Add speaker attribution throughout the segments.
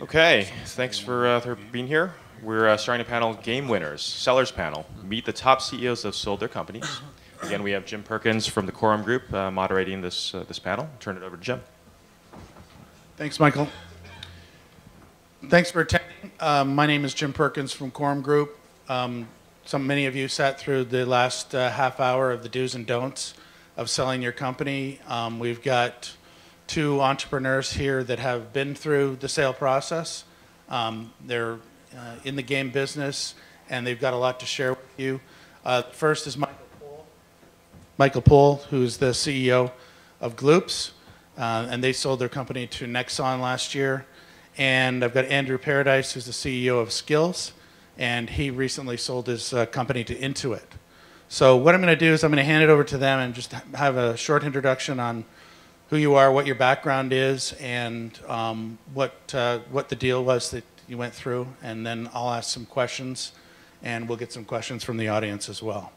Speaker 1: Okay, thanks for being here. We're starting a panel, Game Winners, Sellers Panel. Meet the top CEOs that have sold their companies. Again, we have Jim Perkins from the Quorum Group moderating this panel. Turn it over to Jim.
Speaker 2: Thanks, Michael. Thanks for attending. My name is Jim Perkins from Quorum Group. Many of you sat through the last half hour of the do's and don'ts of selling your company. We've got two entrepreneurs here that have been through the sale process. They're in the game business, and they've got a lot to share with you. First is Michael Poole, who's the CEO of Gloops, and they sold their company to Nexon last year. And I've got Andrew Paradise, who's the CEO of Skills, and he recently sold his company to Intuit. So what I'm going to do is I'm going to hand it over to them and just have a short introduction on who you are, what your background is, and what the deal was that you went through. And then I'll ask some questions, and we'll get some questions from the audience as well.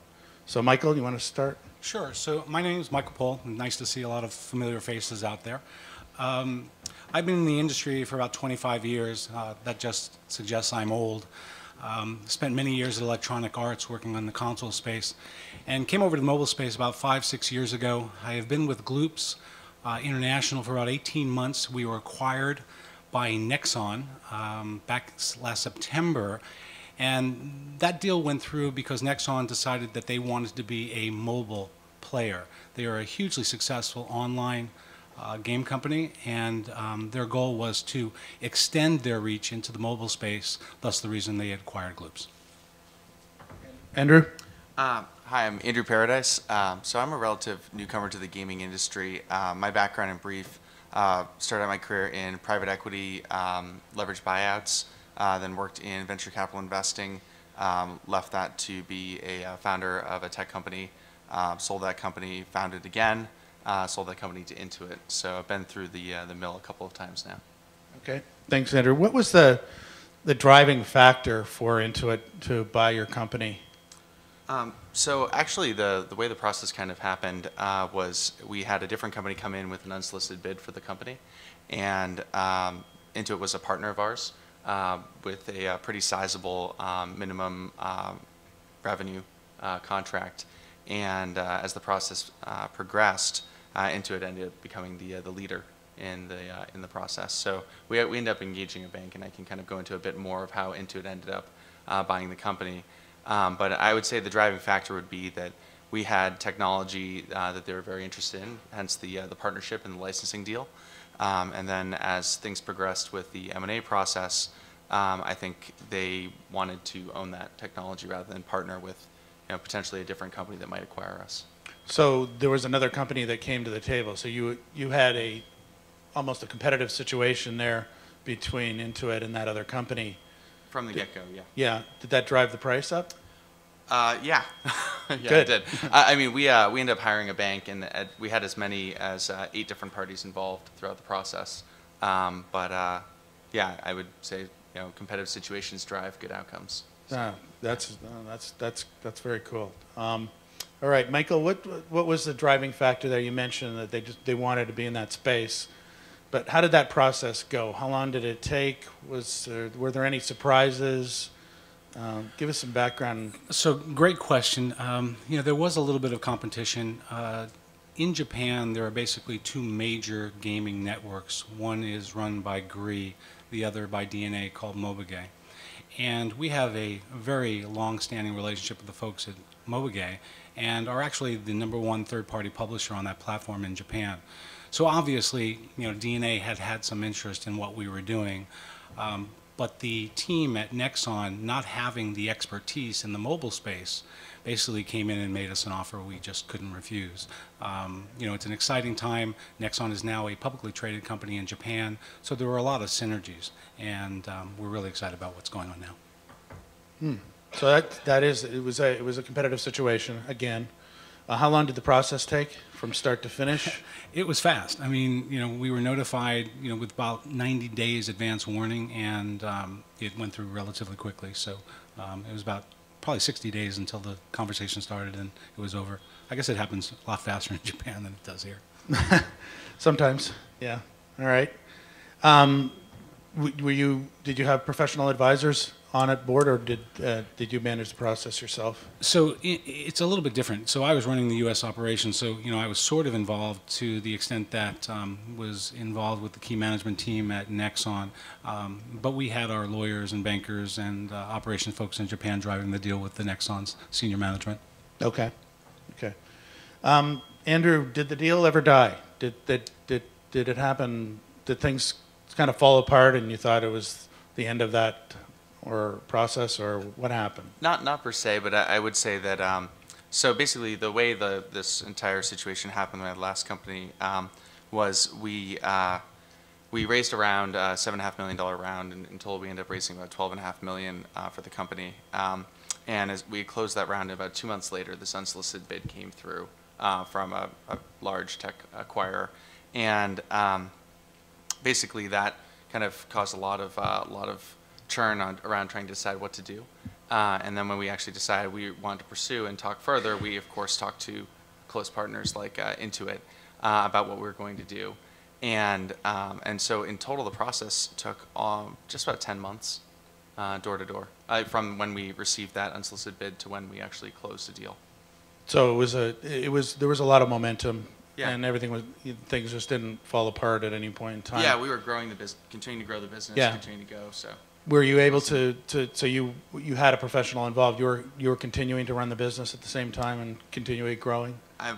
Speaker 2: So Michael, you want to start?
Speaker 3: Sure. So my name is Michael Poole. Nice to see a lot of familiar faces out there. I've been in the industry for about 25 years. That just suggests I'm old. Spent many years at Electronic Arts working on the console space, and came over to the mobile space about 5-6 years ago. I have been with Gloops International for about 18 months. We were acquired by Nexon back last September, and that deal went through because Nexon decided that they wanted to be a mobile player. They are a hugely successful online game company, and their goal was to extend their reach into the mobile space, thus the reason they acquired Gloops.
Speaker 2: Andrew?
Speaker 4: Hi, I'm Andrew Paradise. So I'm a relative newcomer to the gaming industry. My background in brief, started my career in private equity, leveraged buyouts, then worked in venture capital investing, left that to be a founder of a tech company, sold that company, founded again, sold that company to Intuit. So I've been through the mill a couple of times now.
Speaker 2: Okay, thanks, Andrew. What was the driving factor for Intuit to buy your company?
Speaker 4: So actually, the way the process kind of happened was we had a different company come in with an unsolicited bid for the company, and Intuit was a partner of ours with a pretty sizable minimum revenue contract. And as the process progressed, Intuit ended up becoming the leader in the process. So we ended up engaging a bank, and I can kind of go into a bit more of how Intuit ended up buying the company. But I would say the driving factor would be that we had technology that they were very interested in, hence the partnership and the licensing deal. And then as things progressed with the M&A process, I think they wanted to own that technology rather than partner with potentially a different company that might acquire us.
Speaker 2: So there was another company that came to the table. So you had almost a competitive situation there between Intuit and that other company.
Speaker 4: From the get-go, yeah.
Speaker 2: Yeah. Did that drive the price up?
Speaker 4: Yeah. Yeah,
Speaker 2: Good.
Speaker 4: it did. I mean, we ended up hiring a bank, and we had as many as 8 different parties involved throughout the process. Yeah, I would say competitive situations drive good outcomes. So.
Speaker 2: That's very cool. All right, Michael, what was the driving factor there? You mentioned that they wanted to be in that space. But how did that process go? How long did it take? Were there any surprises? Give us some background.
Speaker 3: So great question. There was a little bit of competition. In Japan, there are basically 2 major gaming networks. One is run by GRI, the other by DNA, called Mobage. And we have a very long-standing relationship with the folks at Mobage, and are actually the #1 third-party publisher on that platform in Japan. So obviously, DNA had some interest in what we were doing, but the team at Nexon, not having the expertise in the mobile space, basically came in and made us an offer we just couldn't refuse. It's an exciting time. Nexon is now a publicly traded company in Japan, so there were a lot of synergies, and we're really excited about what's going on now.
Speaker 2: So it was a competitive situation again. How long did the process take from start to finish?
Speaker 3: It was fast. I mean, we were notified, with about 90 days advance warning, and it went through relatively quickly. So it was about probably 60 days until the conversation started and it was over. I guess it happens a lot faster in Japan than it does here.
Speaker 2: Sometimes, yeah. All right. Did you have professional advisors on at board, or did you manage the process yourself?
Speaker 3: So it's a little bit different. So I was running the U.S. operation, so I was sort of involved to the extent that was involved with the key management team at Nexon. But we had our lawyers and bankers and operations folks in Japan driving the deal with the Nexon's senior management.
Speaker 2: Okay. Okay. Andrew, did the deal ever die? Did it happen? Did things kind of fall apart, and you thought it was the end of that or process, or what happened?
Speaker 4: Not per se, but I would say that so basically the way this entire situation happened in my last company was we raised around $7.5 million round, and in total we ended up raising about $12.5 million for the company. And as we closed that round, about 2 months later, this unsolicited bid came through from a large tech acquirer, and basically that kind of caused a lot of churn around trying to decide what to do. And then when we actually decided we wanted to pursue and talk further, we of course talked to close partners like Intuit about what we were going to do. And so in total, the process took just about 10 months, door to door, from when we received that unsolicited bid to when we actually closed the deal.
Speaker 2: So there was a lot of momentum,
Speaker 4: Yeah.
Speaker 2: and things just didn't fall apart at any point in time.
Speaker 4: Yeah, we were growing the business, continuing to grow the business,
Speaker 2: Yeah.
Speaker 4: continuing to go. So
Speaker 2: Were you able to so you had a professional involved? You were continuing to run the business at the same time and continuing growing?
Speaker 4: I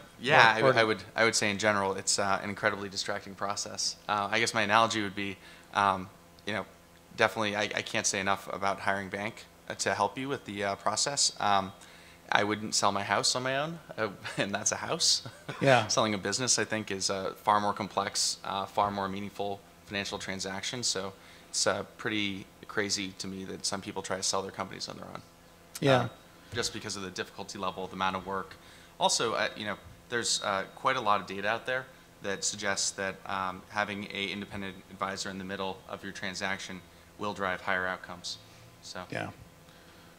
Speaker 4: would say in general it's an incredibly distracting process. I guess my analogy would be, definitely I can't say enough about hiring bank to help you with the process. I wouldn't sell my house on my own, and that's a house.
Speaker 2: Yeah.
Speaker 4: Selling a business, I think, is a far more complex, far more meaningful financial transaction. So it's pretty crazy to me that some people try to sell their companies on their own.
Speaker 2: Yeah.
Speaker 4: Just because of the difficulty level, the amount of work. Also, there's quite a lot of data out there that suggests that having an independent advisor in the middle of your transaction will drive higher outcomes. So.
Speaker 2: Yeah.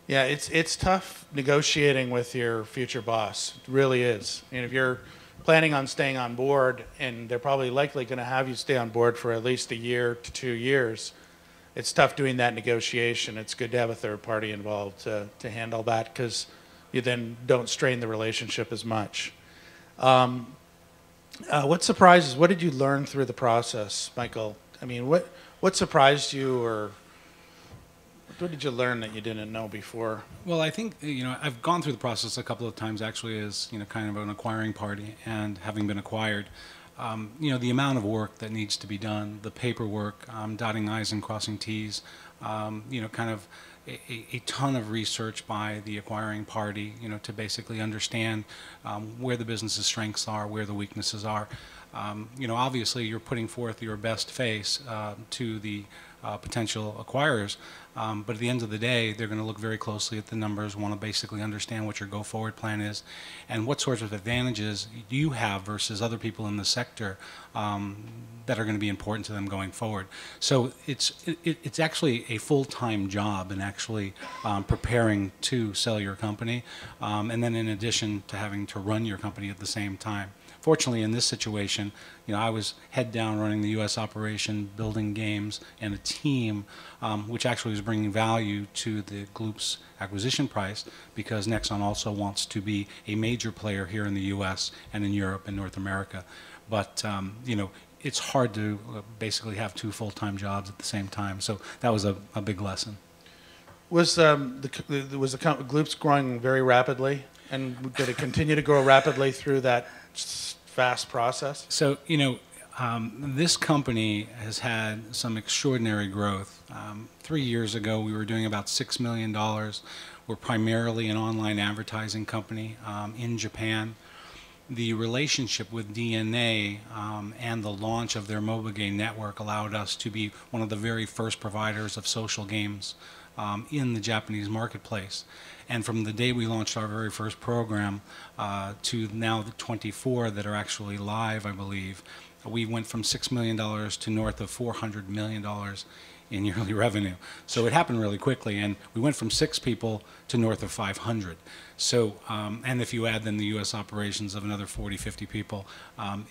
Speaker 2: Yeah, it's tough negotiating with your future boss. It really is. And if you're planning on staying on board, and they're probably likely going to have you stay on board for at least 1 year to 2 years, it's tough doing that negotiation. It's good to have a third party involved to handle that, because you then don't strain the relationship as much. What surprises? What did you learn through the process, Michael? I mean, what surprised you, or what did you learn that you didn't know before?
Speaker 3: Well, I think, I've gone through the process a couple of times actually as, kind of an acquiring party, and having been acquired, the amount of work that needs to be done, the paperwork, dotting I's and crossing T's, kind of a ton of research by the acquiring party, to basically understand where the business's strengths are, where the weaknesses are. Obviously you're putting forth your best face to the potential acquirers, but at the end of the day, they're going to look very closely at the numbers, want to basically understand what your go-forward plan is, and what sorts of advantages you have versus other people in the sector that are going to be important to them going forward. So it's actually a full-time job in actually preparing to sell your company, and then in addition to having to run your company at the same time. Fortunately, in this situation, I was head down running the U.S. operation, building games, and a team, which actually was bringing value to the Gloop's acquisition price, because Nexon also wants to be a major player here in the U.S. and in Europe and North America. But, it's hard to basically have 2 full-time jobs at the same time. So that was a big lesson.
Speaker 2: Was Gloop's growing very rapidly, and did it continue to grow rapidly through that fast process? So,
Speaker 3: this company has had some extraordinary growth. 3 years ago, we were doing about $6 million. We're primarily an online advertising company in Japan. The relationship with DNA and the launch of their mobile game network allowed us to be one of the very first providers of social games in the Japanese marketplace. And from the day we launched our very first program to now the 24 that are actually live, I believe, we went from $6 million to north of $400 million in yearly revenue. So it happened really quickly, and we went from 6 people to north of 500. So, and if you add then the U.S. operations of another 40, 50 people,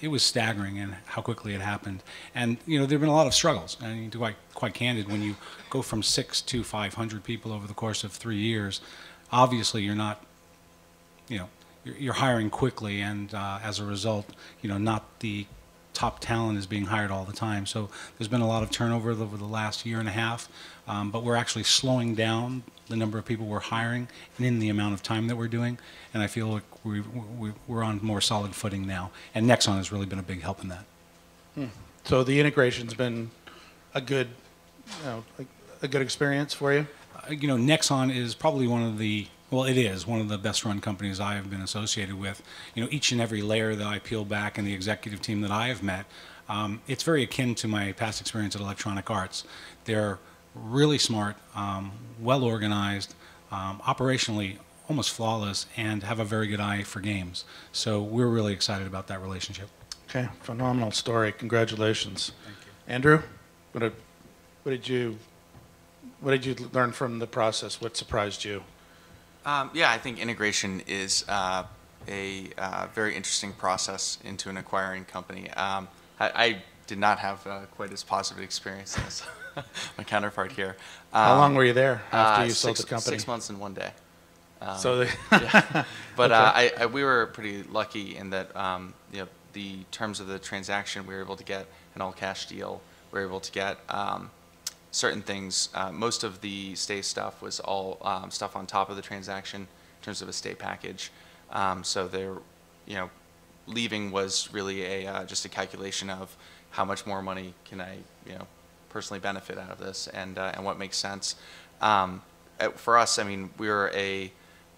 Speaker 3: it was staggering in how quickly it happened. And, there have been a lot of struggles. I mean, to be quite candid, when you go from 6 to 500 people over the course of 3 years, obviously you're not, you're hiring quickly, and as a result, not the top talent is being hired all the time. So there's been a lot of turnover over the last year and a half, but we're actually slowing down the number of people we're hiring and in the amount of time that we're doing, and I feel like we're on more solid footing now, and Nexon has really been a big help in that.
Speaker 2: So the integration's been a good, a good experience for you?
Speaker 3: Nexon is probably it is one of the best run companies I have been associated with. Each and every layer that I peel back and the executive team that I have met, it's very akin to my past experience at Electronic Arts. They're really smart, well organized, operationally almost flawless, and have a very good eye for games. So we're really excited about that relationship.
Speaker 2: Okay, phenomenal story. Congratulations. Thank you. Andrew, what did you learn from the process? What surprised you?
Speaker 4: Yeah, I think integration is a very interesting process into an acquiring company. I did not have quite as positive experience as my counterpart here.
Speaker 2: How long were you there after you sold the company?
Speaker 4: 6 months and 1 day.
Speaker 2: Yeah.
Speaker 4: But
Speaker 2: Okay.
Speaker 4: we were pretty lucky in that the terms of the transaction, we were able to get an all-cash deal. We were able to get certain things. Most of the stay stuff was all stuff on top of the transaction in terms of a stay package. So there, leaving was really just a calculation of how much more money can I, personally benefit out of this, and what makes sense. For us, I mean, we were a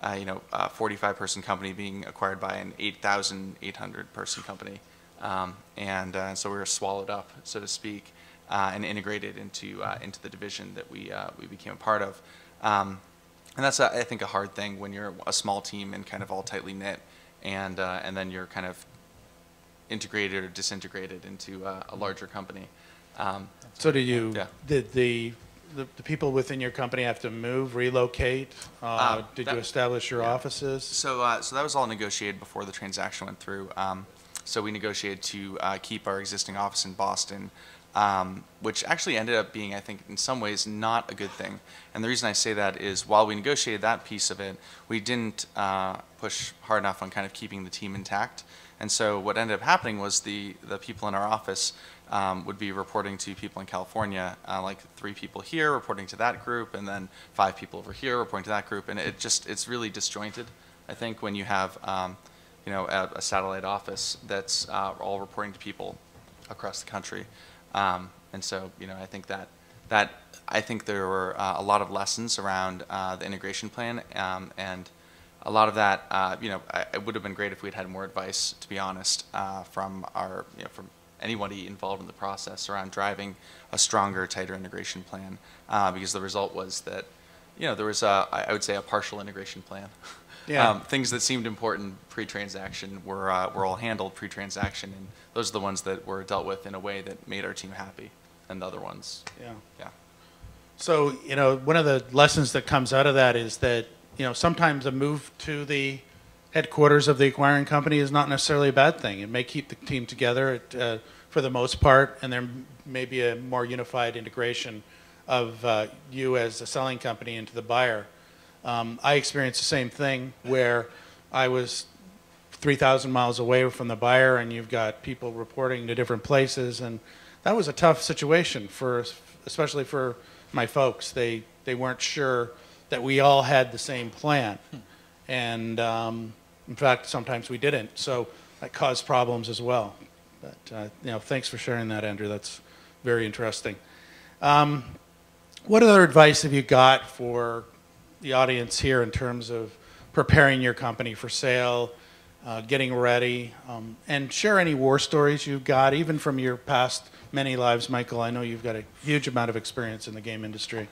Speaker 4: 45-person company being acquired by an 8,800-person company, and so we were swallowed up, so to speak, and integrated into the division that we became a part of. And that's, I think, a hard thing when you're a small team and kind of all tightly knit, and then you're kind of integrated or disintegrated into a larger company.
Speaker 2: So did you?
Speaker 4: Yeah.
Speaker 2: Did the people within your company have to move, relocate? Did you establish your offices?
Speaker 4: So that was all negotiated before the transaction went through. So we negotiated to keep our existing office in Boston, which actually ended up being, I think, in some ways not a good thing. And the reason I say that is while we negotiated that piece of it, we didn't push hard enough on kind of keeping the team intact. And so what ended up happening was the people in our office would be reporting to people in California, like 3 people here reporting to that group, and then 5 people over here reporting to that group. And it's really disjointed, I think, when you have a satellite office that's all reporting to people across the country. And so, I think I think there were a lot of lessons around the integration plan, and a lot of that, it would have been great if we'd had more advice, to be honest, from from anybody involved in the process around driving a stronger, tighter integration plan, because the result was that, there was I would say a partial integration plan.
Speaker 2: Yeah.
Speaker 4: Things that seemed important pre-transaction were all handled pre-transaction, and those are the ones that were dealt with in a way that made our team happy, and the other ones. Yeah.
Speaker 2: So, one of the lessons that comes out of that is that, sometimes a move to the headquarters of the acquiring company is not necessarily a bad thing. It may keep the team together for the most part, and there may be a more unified integration of you as a selling company into the buyer. I experienced the same thing where I was 3,000 miles away from the buyer, and you've got people reporting to different places, and that was a tough situation especially for my folks. They weren't sure that we all had the same plan, and in fact, sometimes we didn't. So that caused problems as well. But thanks for sharing that, Andrew. That's very interesting. What other advice have you got for the audience here in terms of preparing your company for sale, getting ready, and share any war stories you've got, even from your past many lives, Michael. I know you've got a huge amount of experience in the game industry.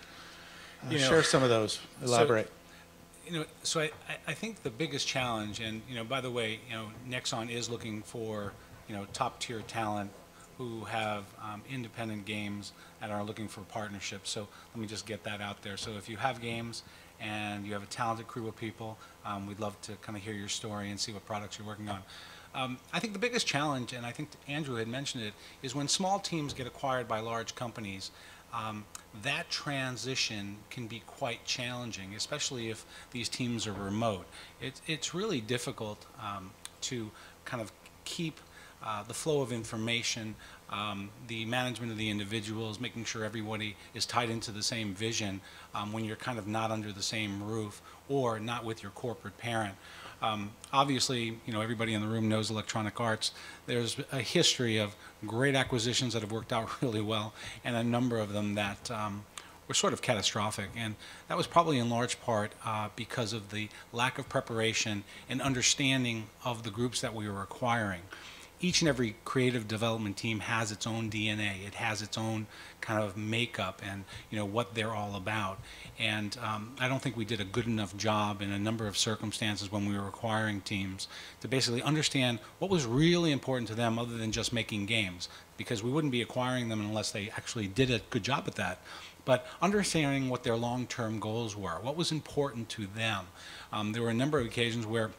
Speaker 2: Share some of those. Elaborate.
Speaker 3: So I think the biggest challenge, and by the way, Nexon is looking for top tier talent who have independent games and are looking for partnerships. So let me just get that out there. So if you have games and you have a talented crew of people, we'd love to kind of hear your story and see what products you're working on. I think the biggest challenge, and I think Andrew had mentioned it, is when small teams get acquired by large companies, that transition can be quite challenging, especially if these teams are remote. It's really difficult to kind of keep the flow of information, the management of the individuals, making sure everybody is tied into the same vision when you're kind of not under the same roof or not with your corporate parent. Obviously, everybody in the room knows Electronic Arts. There's a history of great acquisitions that have worked out really well, and a number of them that were sort of catastrophic. And that was probably in large part because of the lack of preparation and understanding of the groups that we were acquiring. Each and every creative development team has its own DNA. It has its own kind of makeup and what they're all about. And I don't think we did a good enough job in a number of circumstances when we were acquiring teams to basically understand what was really important to them other than just making games, because we wouldn't be acquiring them unless they actually did a good job at that. But understanding what their long-term goals were, what was important to them. There were a number of occasions where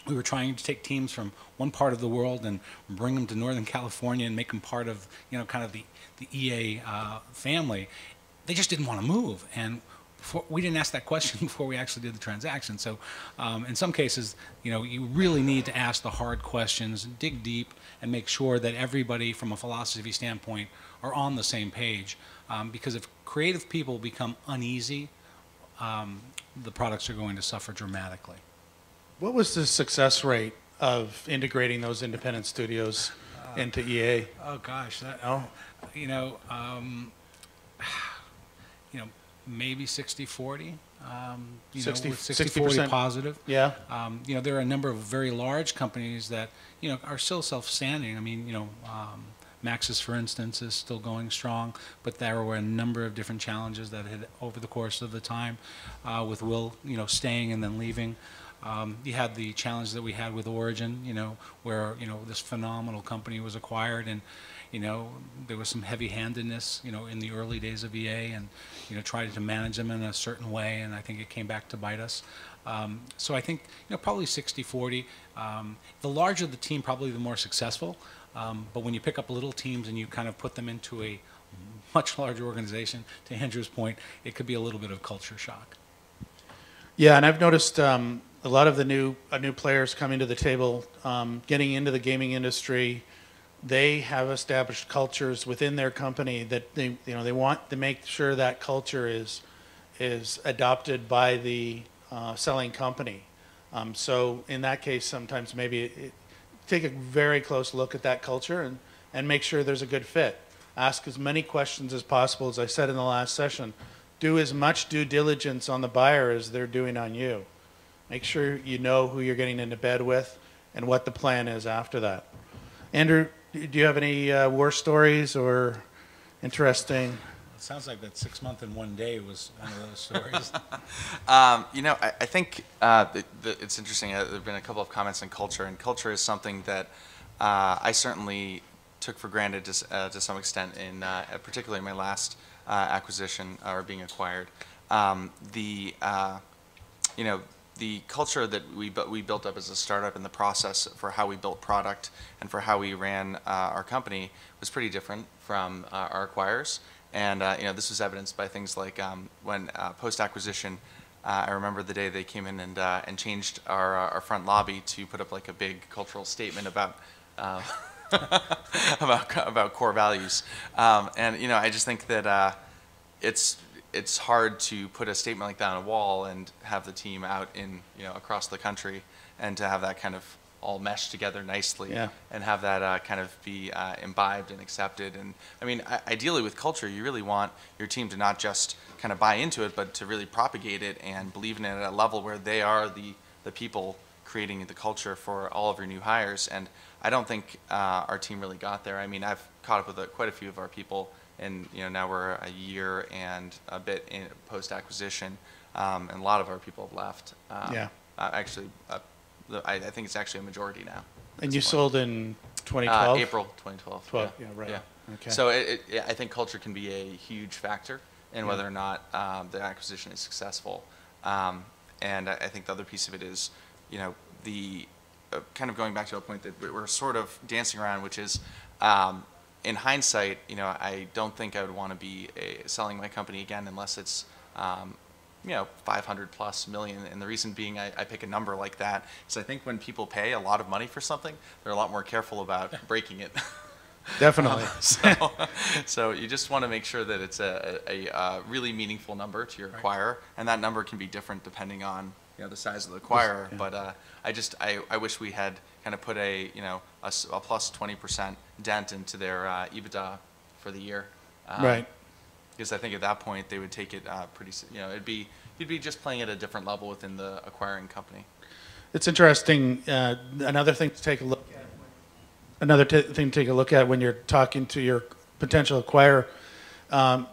Speaker 3: we were trying to take teams from one part of the world and bring them to Northern California and make them part of, kind of the EA family. They just didn't want to move, and we didn't ask that question before we actually did the transaction. So, in some cases, you really need to ask the hard questions, dig deep, and make sure that everybody, from a philosophy standpoint, are on the same page. Because if creative people become uneasy, the products are going to suffer dramatically.
Speaker 2: What was the success rate of integrating those independent studios into EA?
Speaker 3: Oh gosh, that, maybe 60-40. 60-40 positive.
Speaker 2: Yeah.
Speaker 3: There are a number of very large companies that are still self-standing. I mean, Maxis, for instance, is still going strong, but there were a number of different challenges that had over the course of the time, with Will, staying and then leaving. You had the challenge that we had with Origin, where, this phenomenal company was acquired, and, there was some heavy-handedness, in the early days of EA, and, tried to manage them in a certain way, and I think it came back to bite us. So I think, probably 60-40. The larger the team, probably the more successful. But when you pick up little teams and you kind of put them into a much larger organization, to Andrew's point, it could be a little bit of culture shock.
Speaker 2: Yeah, and I've noticed a lot of the new players coming to the table, getting into the gaming industry. They have established cultures within their company that they want to make sure that culture is adopted by the selling company. So in that case, sometimes maybe take a very close look at that culture and make sure there's a good fit. Ask as many questions as possible. As I said in the last session, do as much due diligence on the buyer as they're doing on you. Make sure you know who you're getting into bed with and what the plan is after that. Andrew, do you have any war stories or interesting?
Speaker 3: It sounds like that 6 month and 1 day was one of those stories.
Speaker 4: I think it's interesting. There have been a couple of comments on culture, and culture is something that I certainly took for granted to some extent, particularly in my last acquisition or being acquired. The culture that we built up as a startup, and the process for how we built product and for how we ran our company was pretty different from our acquirers. And this was evidenced by things like when post-acquisition, I remember the day they came in and changed our front lobby to put up like a big cultural statement about about core values. I just think that it's hard to put a statement like that on a wall and have the team out in across the country, and to have that kind of all mesh together nicely,
Speaker 2: yeah,
Speaker 4: and have that kind of be imbibed and accepted. And I mean, ideally with culture, you really want your team to not just kind of buy into it, but to really propagate it and believe in it at a level where they are the people creating the culture for all of your new hires. And I don't think our team really got there. I mean, I've caught up with quite a few of our people, and now we're a year and a bit in post-acquisition, and a lot of our people have left.
Speaker 2: Yeah.
Speaker 4: Actually, I think it's actually a majority now.
Speaker 2: And you sold in 2012?
Speaker 4: April 2012.
Speaker 2: 12, yeah, right.
Speaker 4: Yeah.
Speaker 2: Okay.
Speaker 4: So I think culture can be a huge factor in whether or not the acquisition is successful. And I think the other piece of it is, the kind of going back to a point that we're sort of dancing around, which is, in hindsight, I don't think I would want to be selling my company again unless it's 500 plus million. And the reason being I pick a number like that is I think when people pay a lot of money for something, they're a lot more careful about breaking it.
Speaker 2: Definitely.
Speaker 4: So you just want to make sure that it's a really meaningful number to your acquirer, and that number can be different depending on the size of the acquirer. Yeah. But I wish we had kind of put a plus 20% dent into their EBITDA for the year.
Speaker 2: Right.
Speaker 4: Because I think at that point they would take it pretty. You'd be just playing at a different level within the acquiring company.
Speaker 2: It's interesting. Another thing to take a look at. Thing to take a look at when you're talking to your potential acquirer.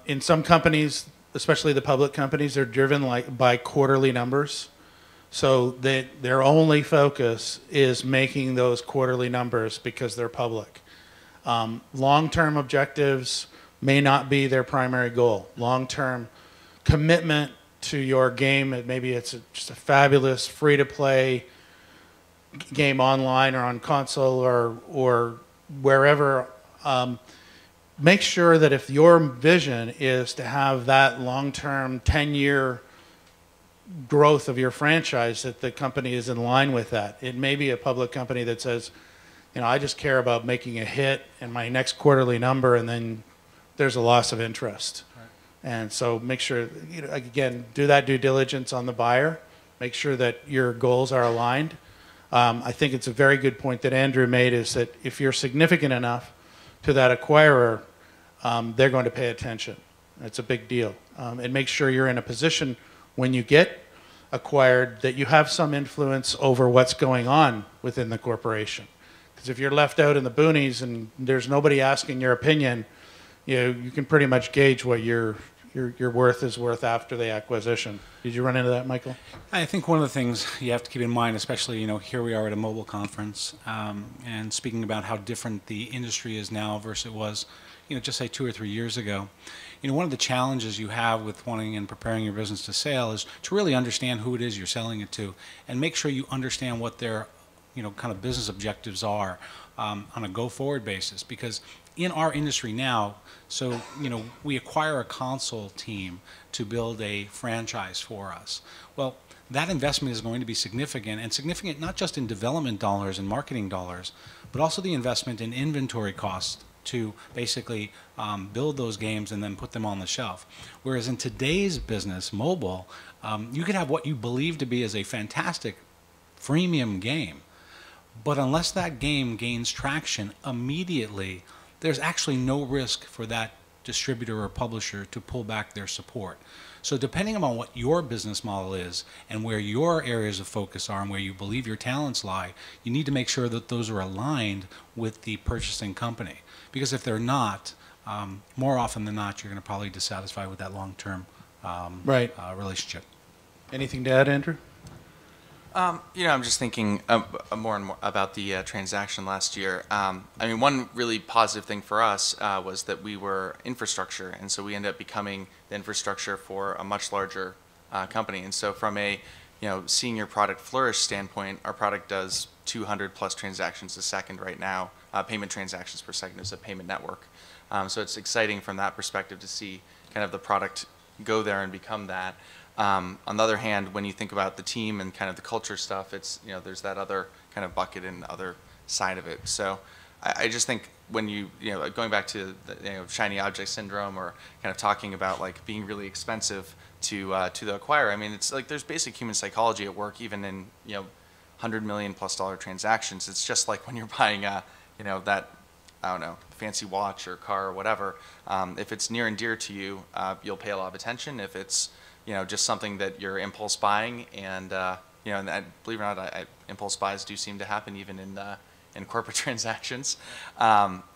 Speaker 2: In some companies, especially the public companies, they're driven by quarterly numbers. So their only focus is making those quarterly numbers because they're public. Long-term objectives may not be their primary goal. Long-term commitment to your game, maybe it's just a fabulous free-to-play game online or on console or wherever. Make sure that if your vision is to have that long-term 10-year growth of your franchise, that the company is in line with that. It may be a public company that says, I just care about making a hit and my next quarterly number, and then there's a loss of interest. Right. And so make sure, again, do that due diligence on the buyer. Make sure that your goals are aligned. I think it's a very good point that Andrew made, is that if you're significant enough to that acquirer, they're going to pay attention. It's a big deal. And make sure you're in a position when you get acquired that you have some influence over what's going on within the corporation. Because if you're left out in the boonies and there's nobody asking your opinion, you can pretty much gauge what your worth is worth after the acquisition. Did you run into that, Michael?
Speaker 3: I think one of the things you have to keep in mind, especially, here we are at a mobile conference, and speaking about how different the industry is now versus it was, just say 2 or 3 years ago. One of the challenges you have with wanting and preparing your business to sale is to really understand who it is you're selling it to, and make sure you understand what their, kind of business objectives are on a go-forward basis. Because in our industry now, so, we acquire a console team to build a franchise for us. Well, that investment is going to be significant, and significant not just in development dollars and marketing dollars, but also the investment in inventory costs to basically build those games and then put them on the shelf. Whereas in today's business, mobile, you could have what you believe to be as a fantastic freemium game, but unless that game gains traction immediately, there's actually no risk for that distributor or publisher to pull back their support. So depending on what your business model is and where your areas of focus are and where you believe your talents lie, you need to make sure that those are aligned with the purchasing company. Because if they're not, more often than not, you're going to probably be dissatisfied with that long-term relationship.
Speaker 2: Anything to add, Andrew?
Speaker 4: I'm just thinking more and more about the transaction last year. One really positive thing for us was that we were infrastructure, and so we ended up becoming the infrastructure for a much larger company. And so from a seeing your product flourish standpoint, our product does 200 plus transactions a second right now, payment transactions per second as a payment network. So it's exciting from that perspective to see kind of the product go there and become that. On the other hand, when you think about the team and kind of the culture stuff, it's there's that other kind of bucket and other side of it. So I just think when going back to the shiny object syndrome, or kind of talking about like being really expensive to the acquirer. It's like there's basic human psychology at work, even in $100 million plus transactions. It's just like when you're buying that fancy watch or car or whatever. If it's near and dear to you, you'll pay a lot of attention. If it's just something that you're impulse buying, and and believe it or not, impulse buys do seem to happen even in corporate transactions.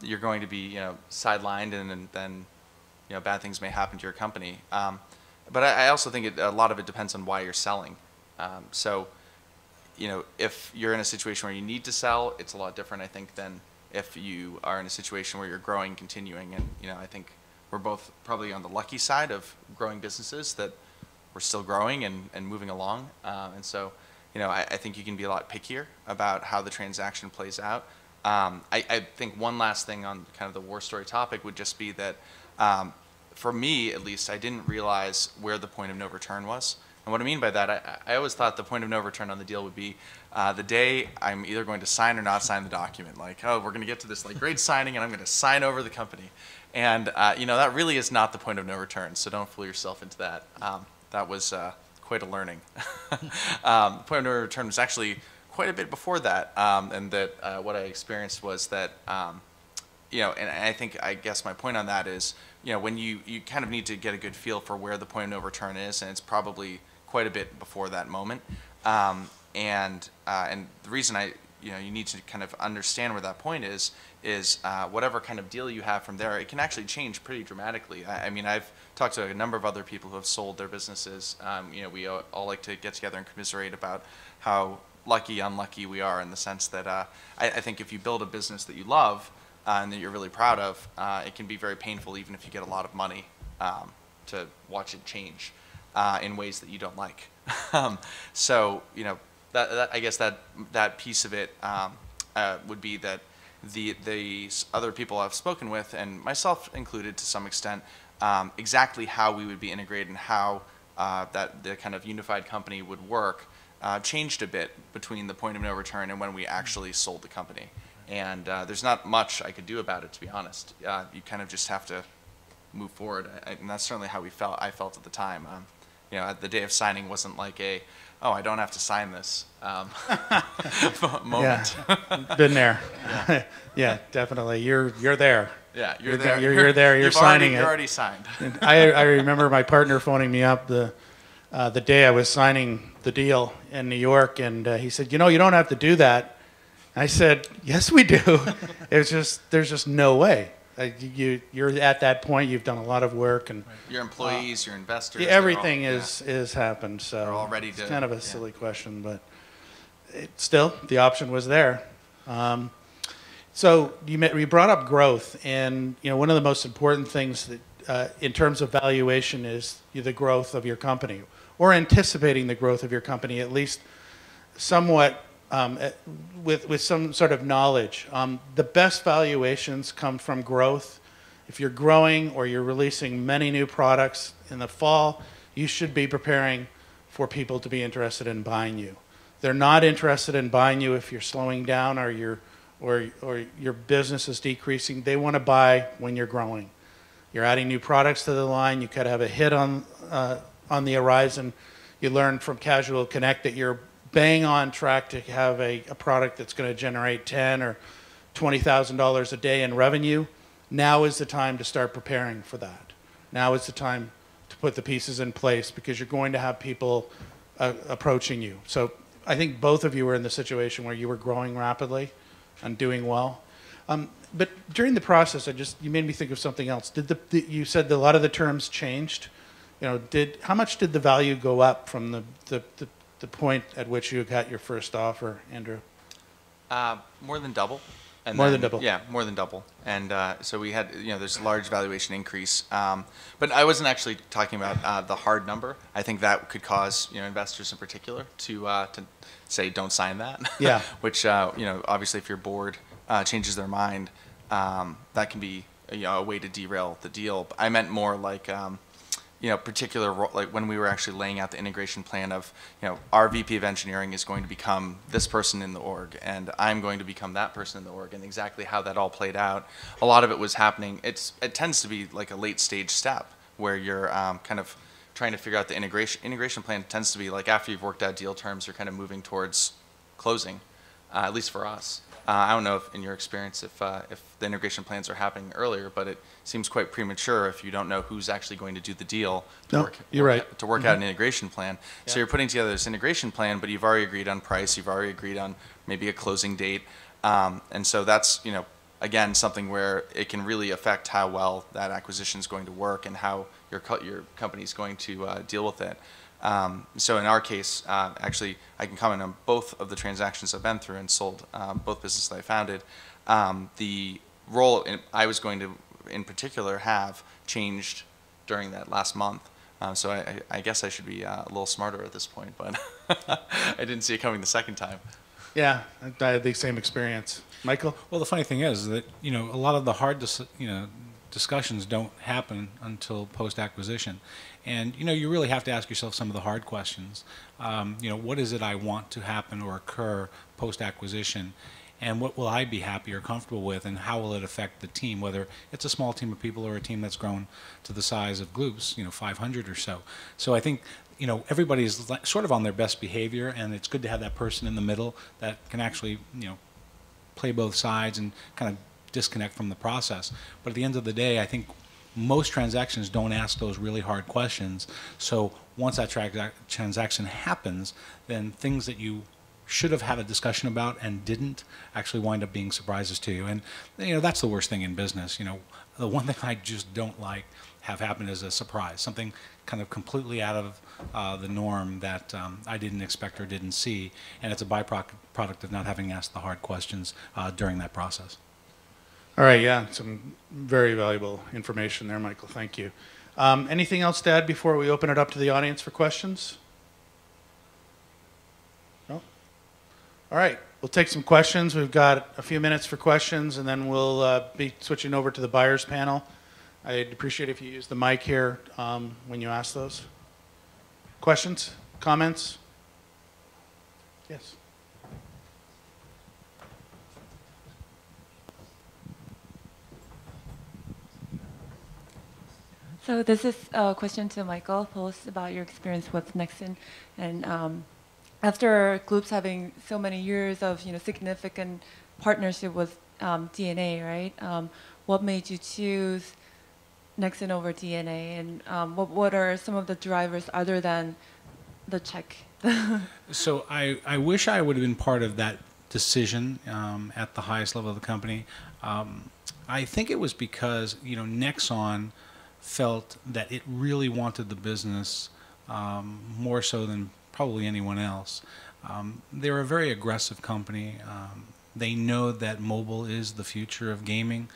Speaker 4: You're going to be sidelined, and then bad things may happen to your company. But I also think a lot of it depends on why you're selling. So if you're in a situation where you need to sell, it's a lot different, I think, than if you are in a situation where you're growing, continuing, and I think we're both probably on the lucky side of growing businesses that we're still growing and moving along, and so I think you can be a lot pickier about how the transaction plays out. I think one last thing on kind of the war story topic would just be that for me at least, I didn't realize where the point of no return was. And what I mean by that, I always thought the point of no return on the deal would be the day I'm either going to sign or not sign the document. Like, oh, we're going to get to this like great signing, and I'm going to sign over the company. And that really is not the point of no return. So don't fool yourself into that. That was quite a learning. The point of no return was actually quite a bit before that, and that what I experienced was that. And I guess my point on that is, when you kind of need to get a good feel for where the point of no return is, and it's probably quite a bit before that moment. And the reason you need to kind of understand where that point is whatever kind of deal you have from there, it can actually change pretty dramatically. I mean, I've talked to a number of other people who have sold their businesses. We all like to get together and commiserate about how lucky, unlucky we are in the sense that I think if you build a business that you love, and that you're really proud of, it can be very painful even if you get a lot of money to watch it change in ways that you don't like. So that I guess that piece of it would be that the other people I've spoken with, and myself included to some extent, exactly how we would be integrated and how that the kind of unified company would work changed a bit between the point of no return and when we actually sold the company. And there's not much I could do about it, to be honest. You kind of just have to move forward, and that's certainly how I felt at the time. At the day of signing wasn't like I don't have to sign this moment.
Speaker 2: Yeah, been there. Yeah, yeah, definitely. You're there.
Speaker 4: Yeah, you're there.
Speaker 2: You're there. You're signing it.
Speaker 4: You're already signed.
Speaker 2: I remember my partner phoning me up the day I was signing the deal in New York, and he said, you don't have to do that. I said, yes, we do. There's just no way. You're at that point. You've done a lot of work, and
Speaker 4: your employees, your investors,
Speaker 2: everything is happened. So
Speaker 4: they're all ready to.
Speaker 2: It's kind of a silly question, but still, the option was there. So you brought up growth, and one of the most important things that, in terms of valuation, is the growth of your company, or anticipating the growth of your company, at least somewhat. With some sort of knowledge. The best valuations come from growth. If you're growing or you're releasing many new products in the fall, you should be preparing for people to be interested in buying you. They're not interested in buying you if you're slowing down or your business is decreasing. They want to buy when you're growing. You're adding new products to the line. You could have a hit on the horizon. You learn from Casual Connect that you're bang on track to have a product that's going to generate $10,000 or $20,000 a day in revenue. Now is the time to start preparing for that. Now is the time to put the pieces in place because you're going to have people approaching you. So I think both of you were in the situation where you were growing rapidly and doing well. But during the process, you made me think of something else. You said that a lot of the terms changed. How much did the value go up from the point at which you got your first offer, Andrew?
Speaker 4: More than double.
Speaker 2: More than double.
Speaker 4: Yeah, more than double. And so we had, there's a large valuation increase. But I wasn't actually talking about the hard number. I think that could cause, investors in particular to say, don't sign that.
Speaker 2: Yeah.
Speaker 4: Which, obviously if your board changes their mind, that can be a way to derail the deal. I meant more like, like when we were actually laying out the integration plan of, our VP of engineering is going to become this person in the org, and I'm going to become that person in the org, and exactly how that all played out. A lot of it was happening. It tends to be like a late stage step where you're kind of trying to figure out the integration. Integration plan tends to be like after you've worked out deal terms, you're kind of moving towards closing, at least for us. I don't know if, in your experience, if the integration plans are happening earlier, but it seems quite premature if you don't know who's actually going to do the deal to work out an integration plan. Yeah. So you're putting together this integration plan, but you've already agreed on price, you've already agreed on maybe a closing date, and so that's again something where it can really affect how well that acquisition is going to work and how your company is going to deal with it. So in our case, actually, I can comment on both of the transactions I've been through and sold, both businesses that I founded. The role I was going to, in particular, have changed during that last month. So I guess I should be a little smarter at this point, but I didn't see it coming the second time.
Speaker 2: Yeah, I had the same experience. Michael?
Speaker 3: Well, the funny thing is that a lot of the hard discussions don't happen until post-acquisition, and you really have to ask yourself some of the hard questions. What is it I want to happen or occur post-acquisition, and what will I be happy or comfortable with, and how will it affect the team, whether it's a small team of people or a team that's grown to the size of Gloops, 500 or so. So I think everybody's sort of on their best behavior, and it's good to have that person in the middle that can actually play both sides and kind of disconnect from the process. But at the end of the day, I think most transactions don't ask those really hard questions. So once that transaction happens, then things that you should have had a discussion about and didn't actually wind up being surprises to you. And that's the worst thing in business. The one thing I just don't like have happen is a surprise, something kind of completely out of the norm that I didn't expect or didn't see, and it's a byproduct of not having asked the hard questions during that process.
Speaker 2: All right, yeah, some very valuable information there, Michael. Thank you. Anything else to add before we open it up to the audience for questions? No? All right, we'll take some questions. We've got a few minutes for questions, and then we'll be switching over to the buyers panel. I'd appreciate if you use the mic here when you ask those. Questions? Comments? Yes.
Speaker 5: So this is a question to Michael. Tell us about your experience with Nexon, and after Gloops having so many years of significant partnership with DNA, right? What made you choose Nexon over DNA, and what are some of the drivers other than the check?
Speaker 3: So I wish I would have been part of that decision at the highest level of the company. I think it was because Nexon felt that it really wanted the business more so than probably anyone else. They're a very aggressive company. They know that mobile is the future of gaming.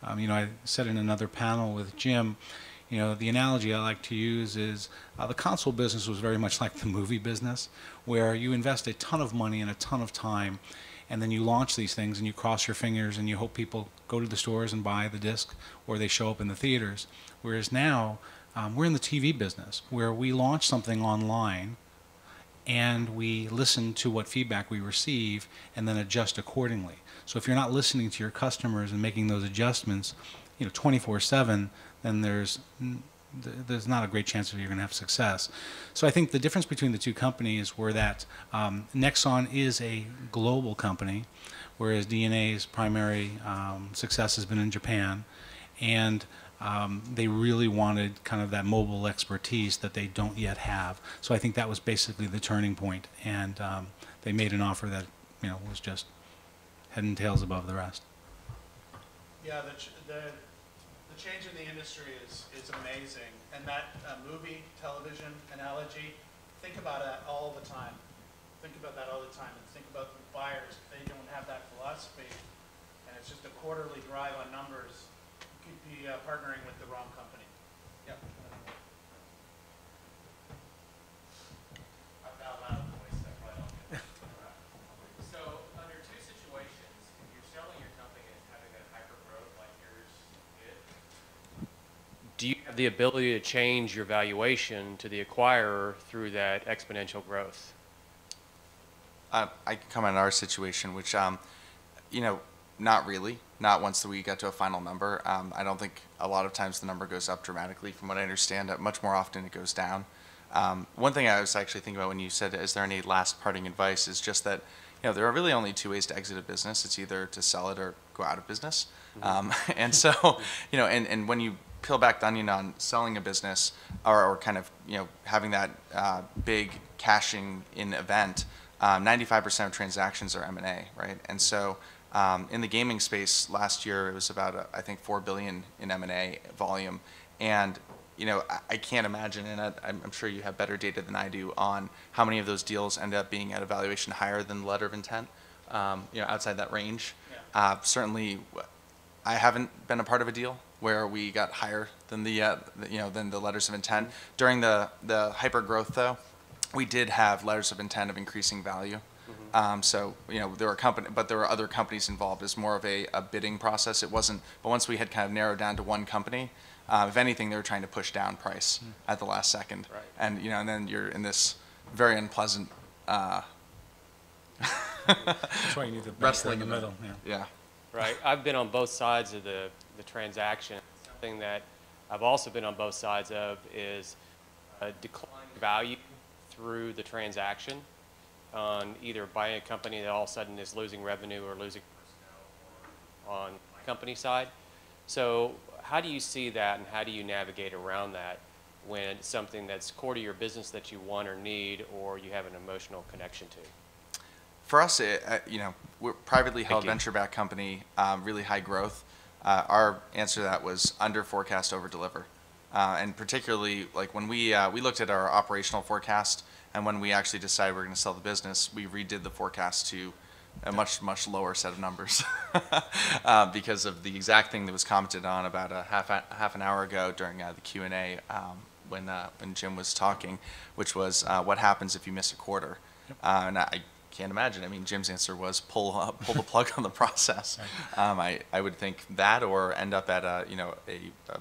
Speaker 3: I said in another panel with Jim, the analogy I like to use is the console business was very much like the movie business, where you invest a ton of money and a ton of time, and then you launch these things and you cross your fingers and you hope people go to the stores and buy the disc or they show up in the theaters. Whereas now, we're in the TV business, where we launch something online and we listen to what feedback we receive and then adjust accordingly. So if you're not listening to your customers and making those adjustments 24/7, then there's not a great chance that you're going to have success. So I think the difference between the two companies were that Nexon is a global company, whereas DNA's primary success has been in Japan, and they really wanted kind of that mobile expertise that they don't yet have. So I think that was basically the turning point, and they made an offer that was just head and tails above the rest.
Speaker 2: Yeah, the change in the industry is amazing, and that movie television analogy, think about that all the time. Think about that all the time, and think about the buyers. If they don't have that philosophy, and it's just a quarterly drive on numbers, you could be partnering with the wrong company. Yep.
Speaker 6: So, under two situations, if you're selling your company and it's having a hyper growth like yours did, do you have the ability to change your valuation to the acquirer through that exponential growth?
Speaker 4: I can comment on our situation, which, not really. Not once we got to a final number. I don't think a lot of times the number goes up dramatically. From what I understand, much more often it goes down. One thing I was actually thinking about when you said, is there any last parting advice, is just that, there are really only two ways to exit a business. It's either to sell it or go out of business. Mm-hmm. And so, and when you peel back the onion on selling a business or kind of, having that big cashing in event, 95% of transactions are M&A, right? And so in the gaming space last year, it was about, I think, $4 billion in M&A volume. And I can't imagine, and I'm sure you have better data than I do on how many of those deals end up being at a valuation higher than the letter of intent, outside that range. Yeah. Certainly, I haven't been a part of a deal where we got higher than than the letters of intent. Mm-hmm. During the hyper growth, though, we did have letters of intent of increasing value. Mm-hmm. So there were other companies involved. It's more of a bidding process. It wasn't. But once we had kind of narrowed down to one company, if anything, they were trying to push down price at the last second. Right. And and then you're in this very unpleasant.
Speaker 3: That's why you need the
Speaker 4: wrestling
Speaker 3: in the middle.
Speaker 4: Yeah.
Speaker 6: Right. I've been on both sides of the transaction. Something that I've also been on both sides of is a declining value through the transaction on either buying a company that all of a sudden is losing revenue or losing personnel, or on the company side. So how do you see that, and how do you navigate around that when it's something that's core to your business that you want or need, or you have an emotional connection to?
Speaker 4: For us, we're a privately held venture-backed company, really high growth. Our answer to that was under forecast, over deliver. And particularly, like when we looked at our operational forecast, and when we actually decided we're going to sell the business, we redid the forecast to a much, much lower set of numbers because of the exact thing that was commented on about a half an hour ago during the Q&A when Jim was talking, which was what happens if you miss a quarter. Yep. And I can't imagine. I mean, Jim's answer was pull the plug on the process. I would think that, or end up at a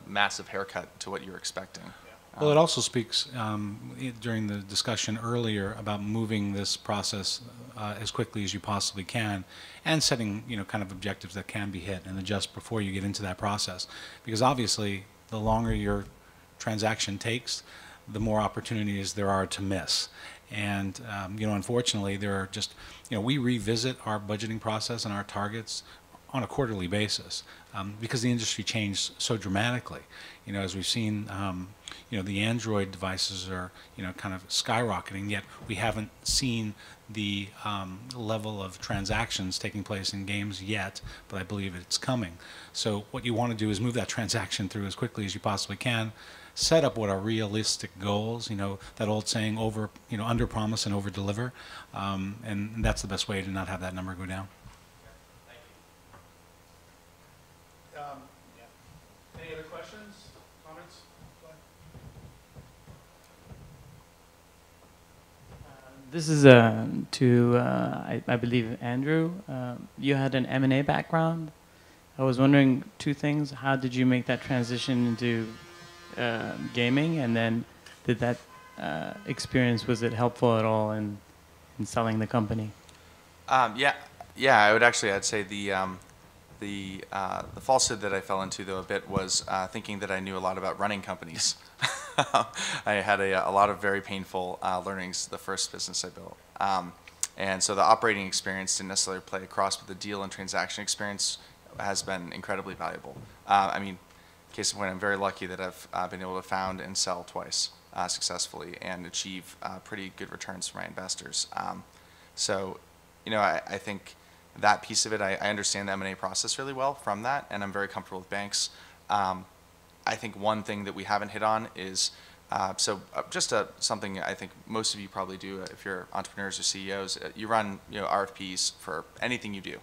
Speaker 4: massive haircut to what you're expecting.
Speaker 3: Well, it also speaks during the discussion earlier about moving this process as quickly as you possibly can, and setting kind of objectives that can be hit and adjust before you get into that process. Because obviously, the longer your transaction takes, the more opportunities there are to miss. And unfortunately, there are just we revisit our budgeting process and our targets on a quarterly basis because the industry changed so dramatically. As we've seen, the Android devices are kind of skyrocketing, yet we haven't seen the level of transactions taking place in games yet, but I believe it's coming. So what you want to do is move that transaction through as quickly as you possibly can. Set up what are realistic goals, that old saying, under promise and over deliver, and that's the best way to not have that number go down.
Speaker 2: Any other questions, comments?
Speaker 7: This is to, I believe, Andrew. You had an M&A background. I was wondering two things. How did you make that transition into gaming, and then did that experience, was it helpful at all in selling the company?
Speaker 4: Yeah. I'd say the falsehood that I fell into, though, a bit was thinking that I knew a lot about running companies. I had a lot of very painful learnings the first business I built. And so the operating experience didn't necessarily play across, but the deal and transaction experience has been incredibly valuable. Case in point, I'm very lucky that I've been able to found and sell twice successfully and achieve pretty good returns for my investors. So, I think that piece of it, I understand the M&A process really well from that, and I'm very comfortable with banks. I think one thing that we haven't hit on is, something I think most of you probably do if you're entrepreneurs or CEOs, you run RFPs for anything you do.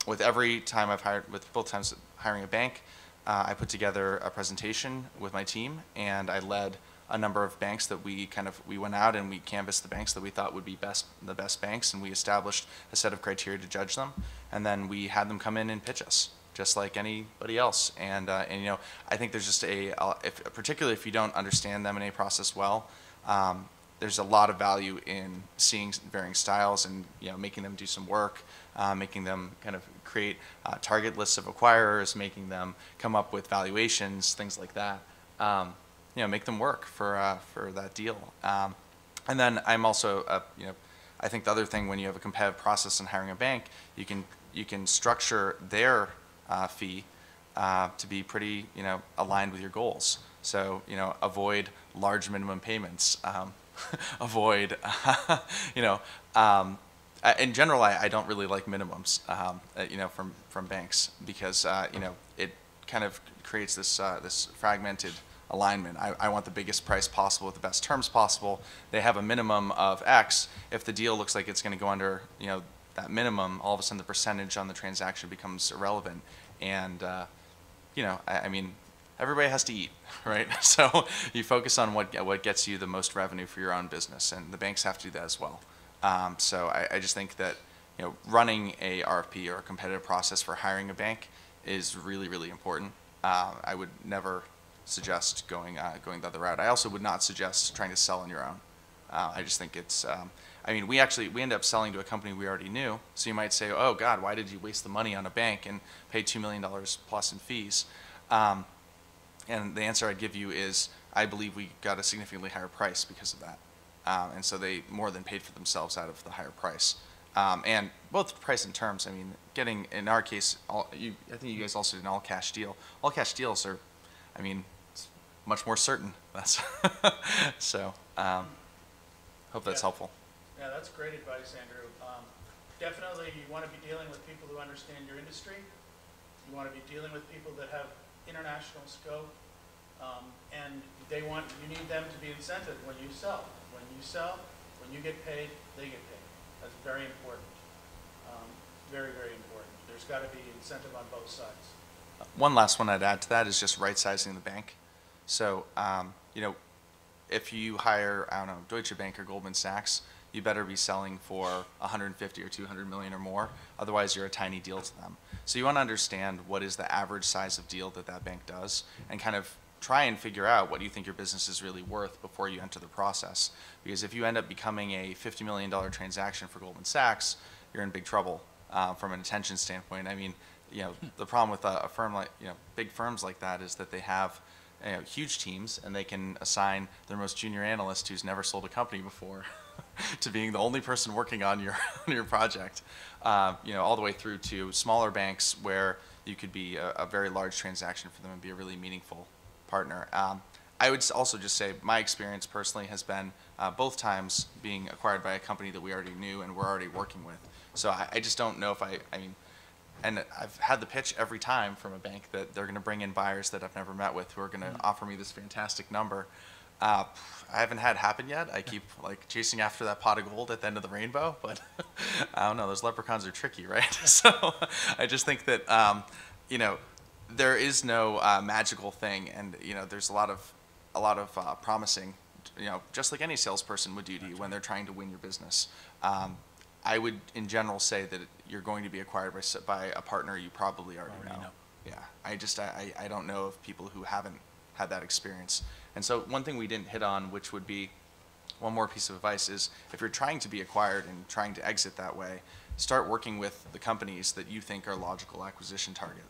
Speaker 4: With every time I've hired, with both times hiring a bank, I put together a presentation with my team, and I led a number of banks that we went out and we canvassed the banks that we thought would be the best banks, and we established a set of criteria to judge them, and then we had them come in and pitch us just like anybody else. And I think there's just particularly if you don't understand the M&A process well, there's a lot of value in seeing varying styles and making them do some work, making them kind of create target lists of acquirers, making them come up with valuations, things like that. Make them work for that deal. And then I'm also, I think the other thing, when you have a competitive process in hiring a bank, you can structure their fee to be pretty aligned with your goals. So avoid large minimum payments. Avoid in general, I don't really like minimums from banks, because it kind of creates this fragmented alignment. I want the biggest price possible with the best terms possible. They have a minimum of X. If the deal looks like it's going to go under, that minimum, all of a sudden the percentage on the transaction becomes irrelevant. And, I mean, everybody has to eat, right? So you focus on what gets you the most revenue for your own business, and the banks have to do that as well. So I just think that running a RFP or a competitive process for hiring a bank is really, really important. I would never suggest going the other route. I also would not suggest trying to sell on your own. I just think it's. We end up selling to a company we already knew. So you might say, oh God, why did you waste the money on a bank and pay $2 million plus in fees? And the answer I'd give you is, I believe we got a significantly higher price because of that. And so they more than paid for themselves out of the higher price. And both price and terms, getting, in our case, I think you guys also did an all-cash deal. All-cash deals are, it's much more certain. That's so, hope that's helpful.
Speaker 2: Yeah, that's great advice, Andrew. Definitely you want to be dealing with people who understand your industry. You want to be dealing with people that have international scope. And you need them to be incented when you sell. When you get paid, they get paid. That's very important. Very, very important. There's got to be incentive on both sides.
Speaker 4: One last one I'd add to that is just right-sizing the bank. So, if you hire, Deutsche Bank or Goldman Sachs, you better be selling for 150 or 200 million or more. Otherwise, you're a tiny deal to them. So you want to understand what is the average size of deal that bank does, and kind of try and figure out what you think your business is really worth before you enter the process. Because if you end up becoming a $50 million transaction for Goldman Sachs, you're in big trouble from an attention standpoint. The problem with a firm like, big firms like that is that they have huge teams, and they can assign their most junior analyst who's never sold a company before to being the only person working on your project, all the way through to smaller banks where you could be a very large transaction for them and be a really meaningful partner. I would also just say my experience personally has been both times being acquired by a company that we already knew and we're already working with. So I just don't know if and I've had the pitch every time from a bank that they're going to bring in buyers that I've never met with who are going to offer me this fantastic number. I haven't had it happen yet. I keep chasing after that pot of gold at the end of the rainbow, but I don't know. Those leprechauns are tricky, right? So I just think that there is no magical thing, and there's a lot of promising, just like any salesperson would do to you when they're trying to win your business. I would, in general, say that you're going to be acquired by a partner you probably already know. Yeah, I don't know of people who haven't had that experience. And so one thing we didn't hit on, which would be one more piece of advice, is if you're trying to be acquired and trying to exit that way, start working with the companies that you think are a logical acquisition target,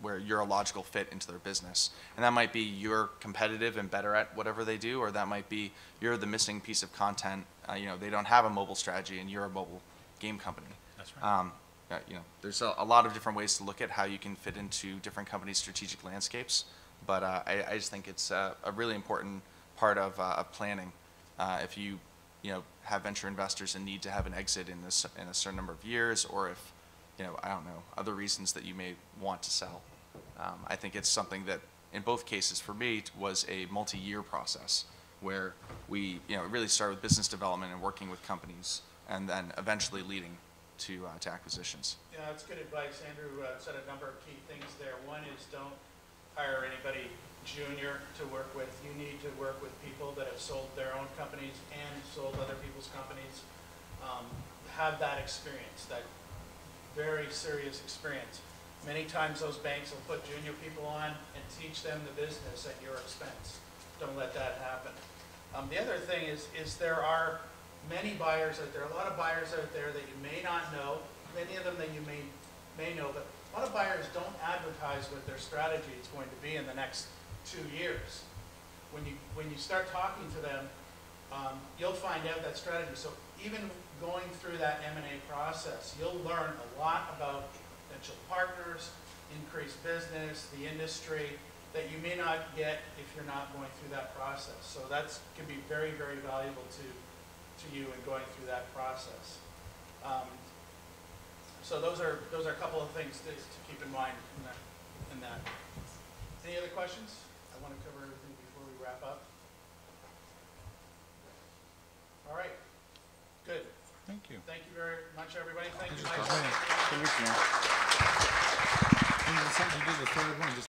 Speaker 4: where you're a logical fit into their business. And that might be you're competitive and better at whatever they do, or that might be you're the missing piece of content. They don't have a mobile strategy and you're a mobile game company.
Speaker 3: That's right.
Speaker 4: There's a lot of different ways to look at how you can fit into different companies' strategic landscapes. But I just think it's a really important part of planning. If you have venture investors and need to have an exit in a certain number of years, or if I don't know, other reasons that you may want to sell. I think it's something that, in both cases, for me, was a multi-year process where we really started with business development and working with companies, and then eventually leading to acquisitions.
Speaker 2: Yeah, that's good advice. Andrew said a number of key things there. One is don't hire anybody junior to work with. You need to work with people that have sold their own companies and sold other people's companies. Have that experience, that very serious experience. Many times those banks will put junior people on and teach them the business at your expense. Don't let that happen. The other thing is there are many buyers out there, a lot of buyers out there that you may not know, many of them that you may know, but a lot of buyers don't advertise what their strategy is going to be in the next 2 years. When you start talking to them, you'll find out that strategy. So even going through that M&A process, you'll learn a lot about potential partners, increased business, the industry, that you may not get if you're not going through that process. So that can be very, very valuable to you in going through that process. So those are a couple of things to keep in mind in that. Any other questions?
Speaker 8: I
Speaker 2: want to cover everything before we wrap up? All right. Good.
Speaker 8: Thank you.
Speaker 2: Thank you very much, everybody. Thank you,
Speaker 8: Thank
Speaker 2: Michael.
Speaker 8: you. You did the third one.